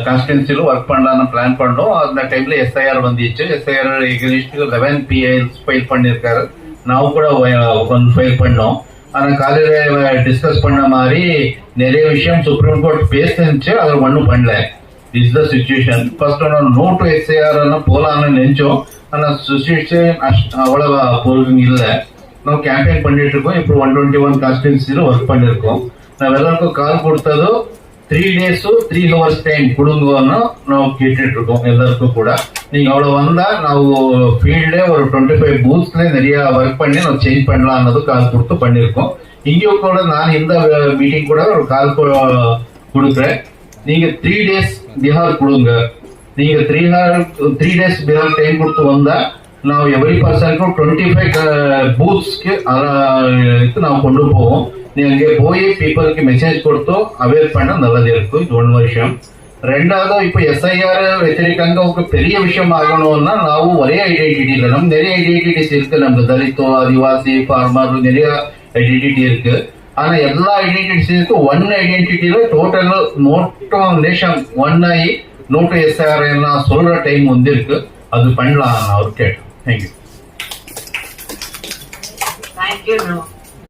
கான்ஸ்டிடன்சில work பண்ணலாம்னு plan பண்ணோம். அந்த டைம்ல எஸ்ஐஆர் வந்துச்சு. எஸ்ஐஆர் எகெனிஸ்ட் 11 PILs ஃபைல் பண்ணிருக்காரு. நான் கூட ஒன் ஃபைல் பண்ணோம். ஆனா காலையில டிஸ்கஸ் பண்ண மாதிரி நிறைய விஷயம் சுப்ரீம் கோர்ட் பேசிச்சு, அதை ஒன்றும் பண்ணல. Is the situation. First no to SIR போலாம்னு நினைச்சோம். ஆனா சிச்சுவேஷன் அவ்வளவு போல்விங் இல்லை. ನಾವು ಕ್ಯಾಂಪೇನ್ பண்ணிட்டு இருக்கோம். இப்போ 121 கான்ஸ்டிடன்சில ஒர்க் பண்ணிருக்கோம். ನಾವು எல்லாருக்கும் கால் கொடுத்தது 3 days 3 hours டைம் கொடுங்கன்னு ನಾವು கேட்டுட்டு இருக்கோம் எல்லாருக்கும் கூட. நீங்க அவ்வளவு வந்தா ನಾವು ஃபீல்டே ஒரு 25 பூத்ஸ்ல நிறைய ஒர்க் பண்ணி ನಾವು சேஞ்ச் பண்ணலாம்னு கால் கொடுத்து பண்ணிருக்கோம். இங்கேயும் கூட நான் இந்த மீட்டிங் கூட ஒரு கால் கொடுக்குறேன். நீங்க 3 days பிஹார் கொடுங்க. நீங்க 3 days பிஹார் டைம் கொடுத்து வந்தா ನಾವು ಎವ್ರಿ ಪರ್ಸನ್ಗೂ 25 பூத்ஸ்க்கு ನಾವು கொண்டு போவோம். நீங்க போய் பீப்புளுக்கு மெசேஜ் கொடுத்து அவேர் பண்ண நல்லது இருக்கும். இது 1 வருஷம். ரெண்டாவது இப்போ எஸ்ஐஆர் ವ್ಯತಿರಿಕ್ತಂಗ ஒரு பெரிய விஷயம் ஆகணும்னா ನಾವು ஒரே ஐடென்டிட்டி இல்லை. நம்ம நிறைய ஐடென்டிட்டிஸ் இருக்கு. நம்ம தலித்தோ ஆதிவாசி ஃபார்மர் நிறைய ஐடென்டிட்டி இருக்கு. ஆனா எல்லா ஐடென்டிட்டிஸ்க்கு ஒன் ஐடென்டிட்டியில டோட்டல் மொத்தம் நேஷன் ஒன் ஆகி நோட்டு எஸ்ஐஆர் எல்லாம் சொல்ற டைம் வந்து இருக்கு. அது பண்ணலாம் அவர் கேட்டோம். Thank you. Thank you.